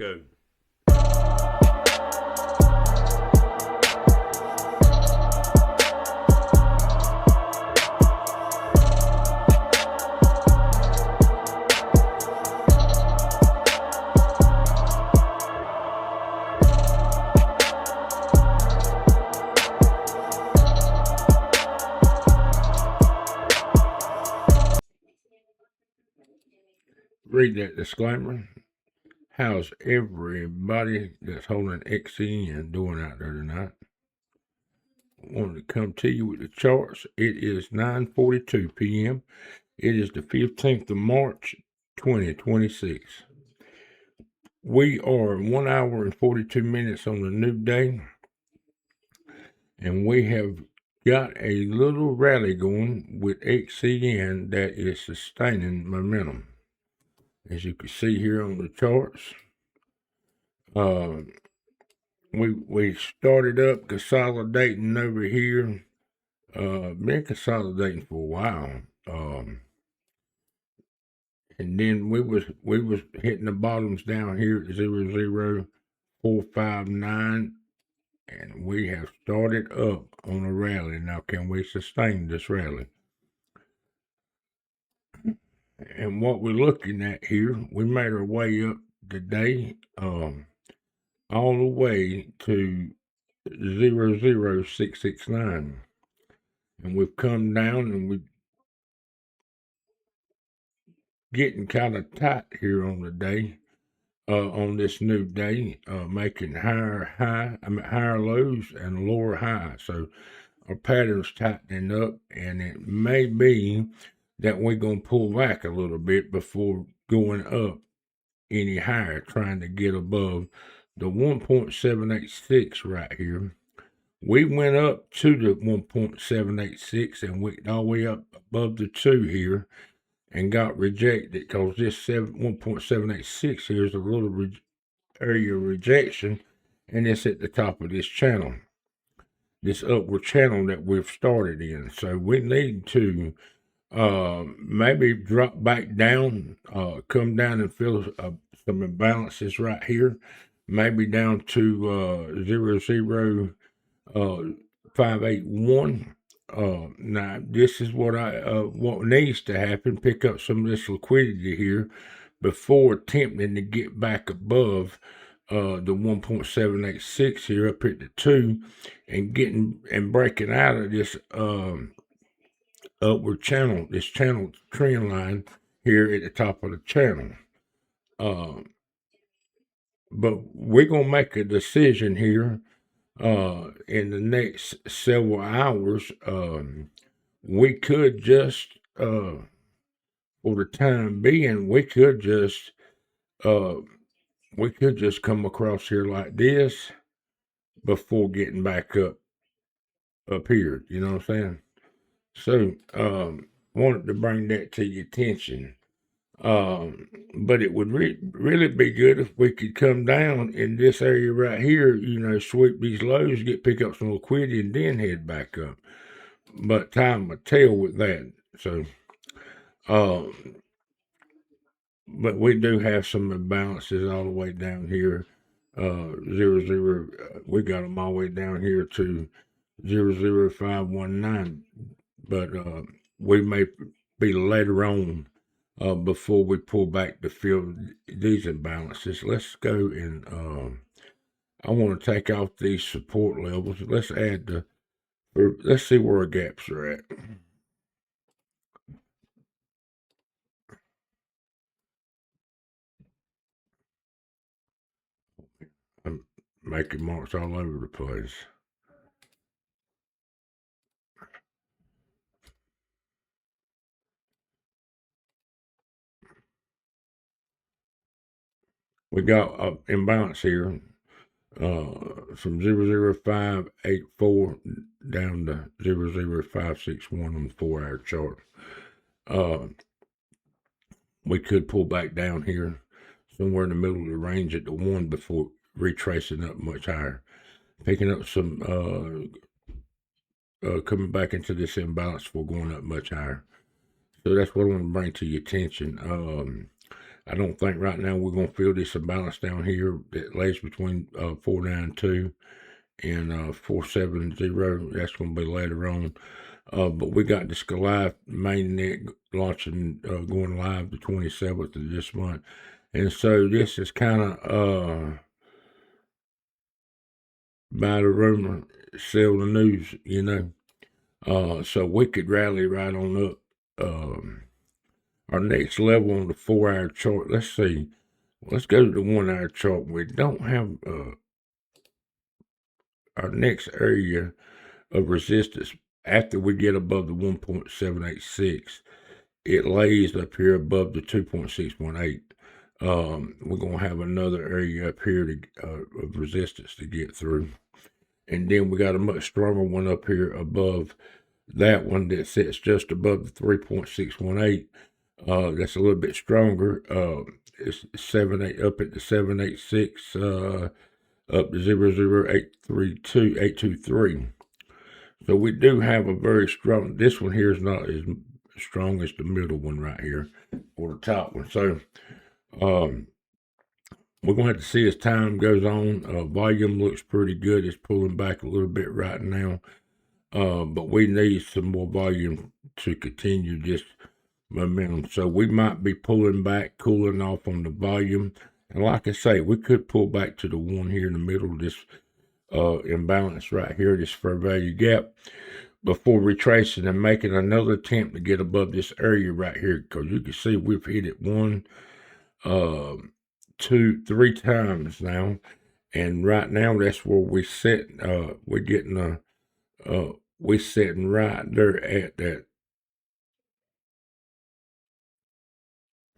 Go. Read that disclaimer. How's everybody that's holding XCN doing out there tonight? I wanted to come to you with the charts. It is 9:42 p.m. It is the 15th of March, 2026. We are 1 hour and 42 minutes on the new day, and we have got a little rally going with XCN that is sustaining momentum. As you can see here on the charts, we started up consolidating over here. Been consolidating for a while. And then we was hitting the bottoms down here at 00459, and we have started up on a rally. Now, can we sustain this rally? And what we're looking at here, we made our way up today, all the way to 00669, and we've come down and we're getting kind of tight here on the day, on this new day, making higher lows and lower highs. So our pattern's tightening up, and it may be that we're going to pull back a little bit before going up any higher, trying to get above the 1.786 right here. We went up to the 1.786 and went all the way up above the 2 here and got rejected, because this 1.786 here is a little area of rejection, and it's at the top of this channel, this upward channel that we've started in. So we need to maybe drop back down, come down and fill some imbalances right here, maybe down to 00581. Now this is what what needs to happen: pick up some of this liquidity here before attempting to get back above the 1.786 here up at the 2, and getting and breaking out of this upward channel, this channel trend line here at the top of the channel. But we're gonna make a decision here in the next several hours. We could just for the time being, we could just come across here like this before getting back up here. You know what I'm saying? So wanted to bring that to your attention. But it would really be good if we could come down in this area right here, sweep these lows, pick up some liquidity, and then head back up. But time will tell with that. So, but we do have some imbalances all the way down here. We got them all the way down here to 00519. But we may be later on before we pull back to fill these imbalances. Let's go and I want to take off these support levels. Let's add let's see where our gaps are at. I'm making marks all over the place. We got an imbalance here from 00584 down to 00561 on the 4-hour chart. We could pull back down here somewhere in the middle of the range at the 1 before retracing up much higher, picking up some coming back into this imbalance before going up much higher. So that's what I want to bring to your attention. I don't think right now we're going to feel this imbalance down here that lays between 492 and 470. That's going to be later on. But we got this Goliath Mainnet launching, going live the 27th of this month. And so this is kind of buy the rumor, sell the news, you know. So we could rally right on up. Our next level on the 4-hour chart, let's see. Let's go to the 1-hour chart. We don't have our next area of resistance after we get above the 1.786. It lays up here above the 2.618. We're going to have another area up here of resistance to get through. And then we got a much stronger one up here above that one that sits just above the 3.618. That's a little bit stronger. It's 7.8 up at the 786, up to 0.0832823. So we do have a very strong. This one here is not as strong as the middle one right here, or the top one. So we're going to have to see as time goes on. Volume looks pretty good. It's pulling back a little bit right now. But we need some more volume to continue this momentum. So we might be pulling back, cooling off on the volume. And like I say, we could pull back to the one here in the middle of this imbalance right here, this fair value gap, before retracing and making another attempt to get above this area right here. Because you can see we've hit it 1, 2, 3 times now. And right now, that's where we sit. We're getting we're sitting right there at that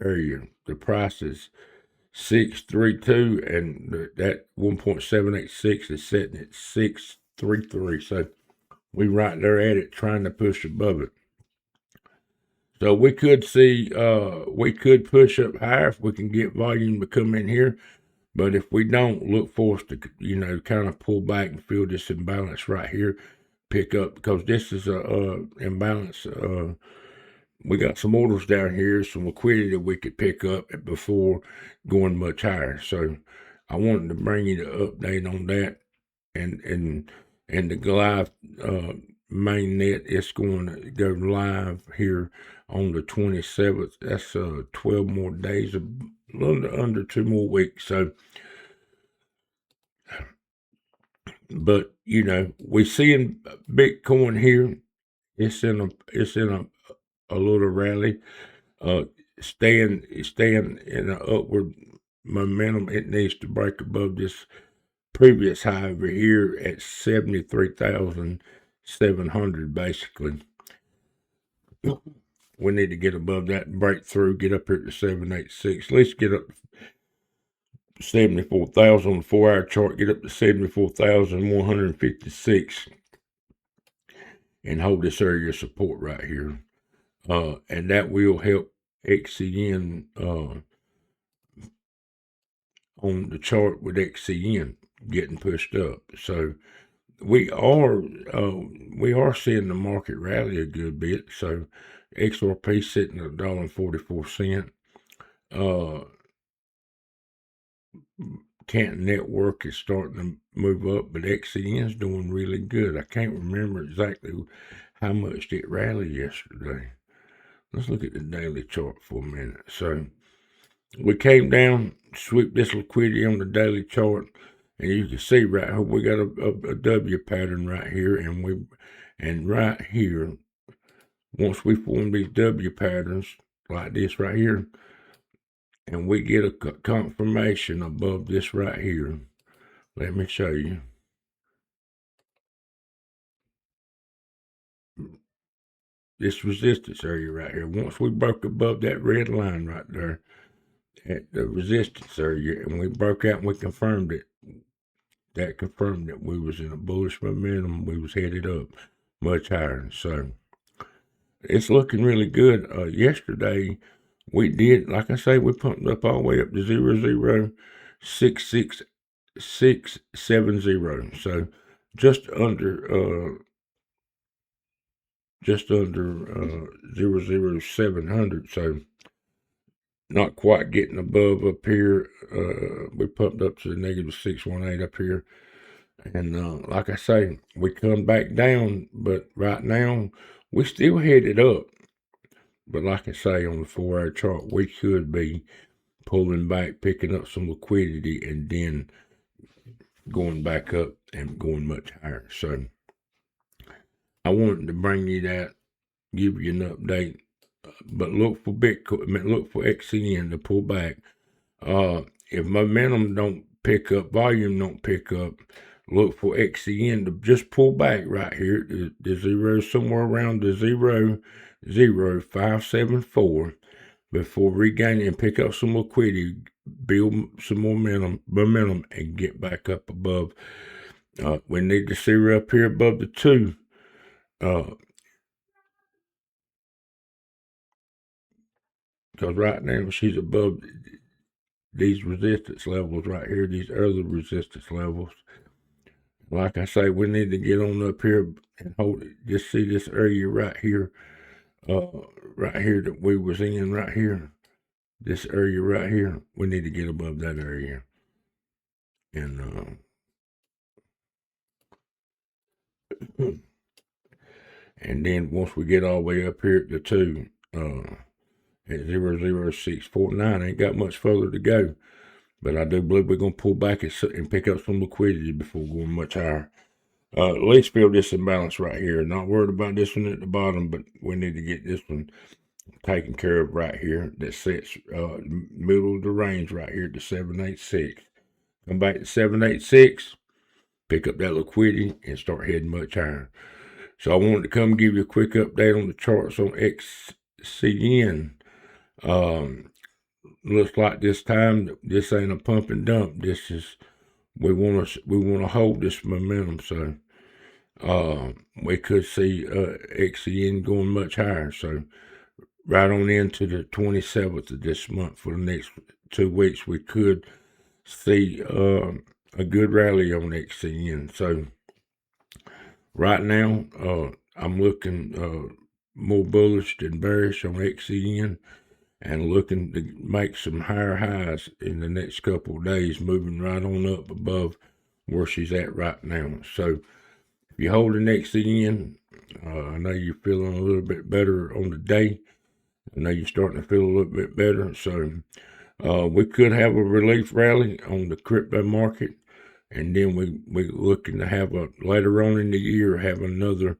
area. The price is 632, and that 1.786 is sitting at 633. So we right there at it, trying to push above it. So we could see, we could push up higher if we can get volume to come in here. But if we don't, look for us to, you know, kind of pull back and feel this imbalance right here, pick up, because this is a imbalance. We got some orders down here, some liquidity we could pick up before going much higher. So I wanted to bring you the update on that, and the Goliath Mainnet is going to go live here on the 27th. That's 12 more days, a little under 2 more weeks. So, but you know, we're seeing Bitcoin here. It's in a little rally. Staying in an upward momentum. It needs to break above this previous high over here at 73,700 basically. We need to get above that and break through, get up here to 786. At least get up to 74,000 on the 4-hour chart, get up to 74,156 and hold this area of support right here. And that will help XCN on the chart with XCN getting pushed up. So we are seeing the market rally a good bit. So XRP sitting at $1.44. Canton Network is starting to move up, but XCN is doing really good. I can't remember exactly how much it rallied yesterday. Let's look at the daily chart for a minute. So we came down, sweep this liquidity on the daily chart, and you can see right here we got a W pattern right here, and right here, once we form these W patterns like this right here, and we get a confirmation above this right here. Let me show you. This resistance area right here. Once we broke above that red line right there at the resistance area, and we broke out and we confirmed it, that confirmed that we was in a bullish momentum. We was headed up much higher. So it's looking really good. Yesterday we did, like I say, we pumped up all the way up to 0.06670. So just under 0.0700. So not quite getting above up here. We pumped up to the negative 618 up here. And like I say, we come back down, but right now we still headed up. But like I say, on the 4-hour chart, we could be pulling back, picking up some liquidity, and then going back up and going much higher. So I wanted to bring you that, give you an update. But look for Bitcoin, look for XCN to pull back. If momentum don't pick up, volume don't pick up, look for XCN to just pull back right here. The zero somewhere around the 0.00574 before regaining and pick up some liquidity, build some momentum, and get back up above. We need to see her up here above the 2. Because right now she's above these resistance levels right here, these early resistance levels. Like I say, we need to get on up here and hold it. Just see this area right here, right here that we was in right here. This area right here, we need to get above that area. And and then once we get all the way up here at the 2, at 0.0649, ain't got much further to go. But I do believe we're going to pull back and pick up some liquidity before going much higher. At least feel this imbalance right here. Not worried about this one at the bottom, but we need to get this one taken care of right here. That sits middle of the range right here at the 786. Come back to 786, pick up that liquidity, and start heading much higher. So I wanted to come give you a quick update on the charts on XCN. Looks like this time this ain't a pump and dump. This is we want to hold this momentum. So we could see XCN going much higher. So right on into the 27th of this month for the next 2 weeks, we could see a good rally on XCN. So right now, I'm looking more bullish than bearish on XCN, and looking to make some higher highs in the next couple of days, moving right on up above where she's at right now. So if you hold an XCN, I know you're feeling a little bit better on the day. I know you're starting to feel a little bit better. So we could have a relief rally on the crypto market, and then we're looking to have later on in the year, have another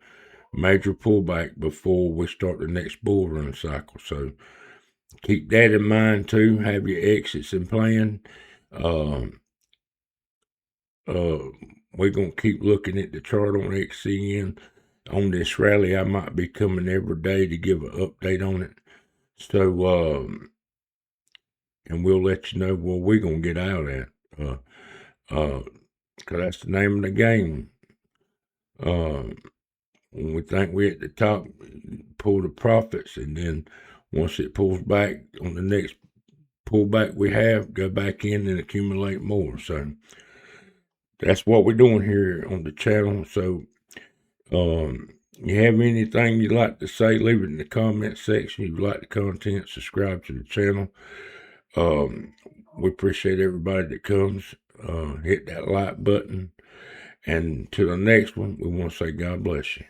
major pullback before we start the next bull run cycle. So keep that in mind too. Have your exits in plan. We're going to keep looking at the chart on XCN. On this rally, I might be coming every day to give an update on it. So, and we'll let you know where we're going to get out at. Because that's the name of the game. When we think we're at the top, pull the profits, and then once it pulls back on the next pullback we have, go back in and accumulate more. So that's what we're doing here on the channel. So you have anything you'd like to say, leave it in the comment section. If you like the content, subscribe to the channel. We appreciate everybody that comes. Hit that like button. And to the next one, we want to say God bless you.